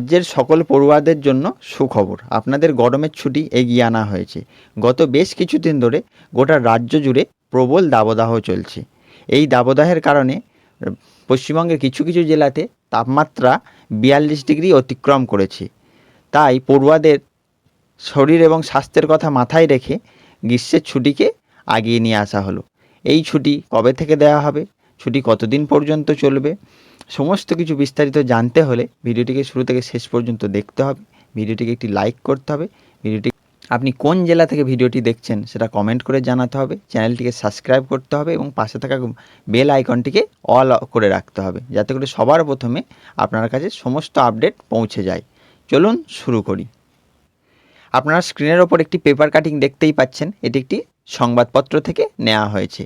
রাজ্যের সকল পড়ুয়াদের জন্য সুখবর, আপনাদের গরমের ছুটি এগিয়ে আনা হয়েছে। গত বেশ কিছুদিন ধরে গোটা রাজ্য জুড়ে প্রবল দাবদাহ চলছে। এই দাবদাহের কারণে পশ্চিমবঙ্গের কিছু কিছু জেলাতে তাপমাত্রা 42 ডিগ্রি অতিক্রম করেছে। তাই পড়ুয়াদের শরীর এবং স্বাস্থ্যের কথা মাথায় রেখে গ্রীষ্মের ছুটিকে আগিয়ে নিয়ে আসা হলো। এই ছুটি কবে থেকে দেওয়া হবে, ছুটি কতদিন পর্যন্ত চলবে, সমস্ত কিছু বিস্তারিত জানতে হলে ভিডিওটিকে শুরু থেকে শেষ পর্যন্ত দেখতে হবে। ভিডিওটিকে একটি লাইক করতে হবে। ভিডিওটি আপনি কোন জেলা থেকে ভিডিওটি দেখছেন সেটা কমেন্ট করে জানাতে হবে। চ্যানেলটিকে সাবস্ক্রাইব করতে হবে এবং পাশে থাকা বেল আইকনটিকে অল করে রাখতে হবে, যাতে করে সবার প্রথমে আপনার কাছে সমস্ত আপডেট পৌঁছে যায়। চলুন শুরু করি। আপনারা স্ক্রিনের ওপর একটি পেপার কাটিং দেখতেই পাচ্ছেন। এটি একটি সংবাদপত্র থেকে নেওয়া হয়েছে।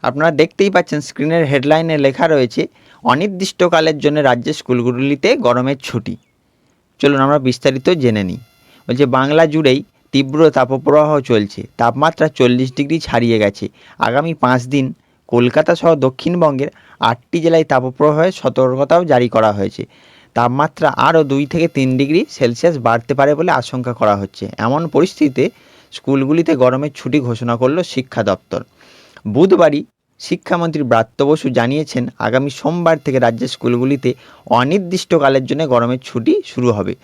আপনারা দেখতেই পাচ্ছেন স্ক্রিনের হেডলাইনে লেখা রয়েছে অনির্দিষ্টকালের জন্য রাজ্যের স্কুলগুলিতে গরমের ছুটি। চলুন আমরা বিস্তারিত জেনে নিই। বলছে বাংলা জুড়েই তীব্র তাপপ্রবাহ চলছে, তাপমাত্রা 40 ডিগ্রি ছাড়িয়ে গেছে। আগামী 5 দিন কলকাতা সহ দক্ষিণবঙ্গের 8টি জেলায় তাপপ্রবাহের সতর্কতাও জারি করা হয়েছে। তাপমাত্রা আরও 2 থেকে 3 ডিগ্রি সেলসিয়াস বাড়তে পারে বলে আশঙ্কা করা হচ্ছে। এমন পরিস্থিতিতে স্কুলগুলিতে গরমের ছুটি ঘোষণা করল শিক্ষা দপ্তর। বুধবারই শিক্ষামন্ত্রী ব্রাত্য বসু জানিয়েছেন আগামী সোমবার থেকে রাজ্যের স্কুলগুলিতে অনির্দিষ্টকালের জন্য গরমের ছুটি শুরু হবে।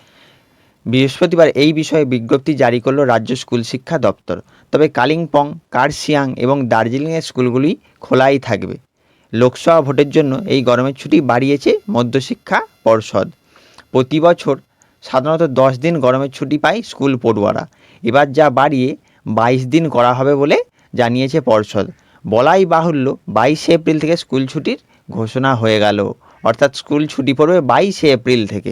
বৃহস্পতিবার এই বিষয়ে বিজ্ঞপ্তি জারি করল রাজ্য স্কুল শিক্ষা দপ্তর। তবে কালিম্পং, কার্শিয়াং এবং দার্জিলিংয়ের স্কুলগুলি খোলাই থাকবে। লোকসভা ভোটের জন্য এই গরমের ছুটি বাড়িয়েছে মধ্যশিক্ষা পর্ষদ। প্রতি বছর সাধারণত 10 দিন গরমের ছুটি পায় স্কুল পড়ুয়ারা। এবার যা বাড়িয়ে 22 দিন করা হবে বলে জানিয়েছে পর্ষদ। বলাই বাহুল্য 22 এপ্রিল থেকে স্কুল ছুটির ঘোষণা হয়ে গেল। অর্থাৎ স্কুল ছুটি পড়বে 22 এপ্রিল থেকে।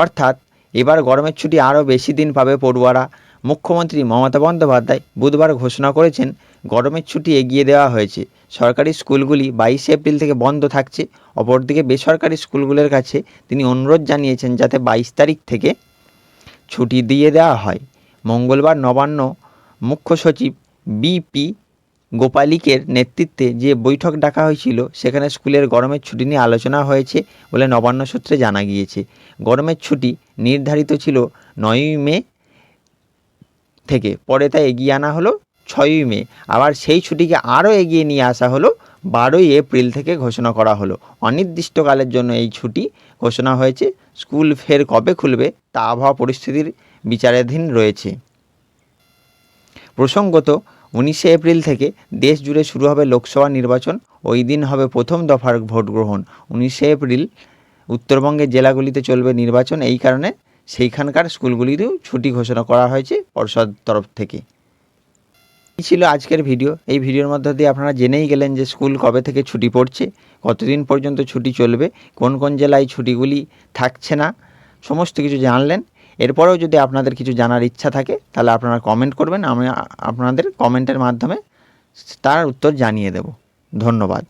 অর্থাৎ এবার গরমের ছুটি আরও বেশি দিন পাবে পড়ুয়ারা। মুখ্যমন্ত্রী মমতা বন্দ্যোপাধ্যায় বুধবার ঘোষণা করেছেন গরমের ছুটি এগিয়ে দেওয়া হয়েছে। সরকারি স্কুলগুলি 22 এপ্রিল থেকে বন্ধ থাকছে। অপরদিকে বেসরকারি স্কুলগুলোর কাছে তিনি অনুরোধ জানিয়েছেন যাতে 22 তারিখ থেকে ছুটি দিয়ে দেওয়া হয়। মঙ্গলবার নবান্ন মুখ্য সচিব বিপি গোপালিকের নেতৃত্বে যে বৈঠক ডাকা হয়েছিল সেখানে স্কুলের গরমের ছুটি নিয়ে আলোচনা হয়েছে বলে নবান্ন সূত্রে জানা গিয়েছে। গরমের ছুটি নির্ধারিত ছিল 9ই মে থেকে, পরে তা এগিয়ে আনা হলো 6ই মে। আবার সেই ছুটিকে আরও এগিয়ে নিয়ে আসা হলো 12ই এপ্রিল থেকে ঘোষণা করা হলো। অনির্দিষ্টকালের জন্য এই ছুটি ঘোষণা হয়েছে। স্কুল ফের কবে খুলবে তা আবহাওয়া পরিস্থিতির বিচারাধীন রয়েছে। প্রসঙ্গত 19 এপ্রিল থেকে দেশ জুড়ে শুরু হবে লোকসভা নির্বাচন। ওই দিন হবে প্রথম দফার ভোট গ্রহণ। 19 এপ্রিল উত্তরবঙ্গের জেলাগুলিতে চলবে নির্বাচন। এই কারণে সেইখানকার স্কুলগুলিতেও ছুটি ঘোষণা করা হয়েছে পর্ষদ তরফ থেকে। এই ছিল আজকের ভিডিও। এই ভিডিওর মধ্য দিয়ে আপনারা জেনেই গেলেন যে স্কুল কবে থেকে ছুটি পড়ছে, কতদিন পর্যন্ত ছুটি চলবে, কোন কোন জেলায় ছুটিগুলি থাকছে না, সমস্ত কিছু জানলেন। এরপরেও যদি আপনাদের কিছু জানার ইচ্ছা থাকে তাহলে আপনারা কমেন্ট করবেন, আমি আপনাদের কমেন্টের মাধ্যমে তার উত্তর জানিয়ে দেব। ধন্যবাদ।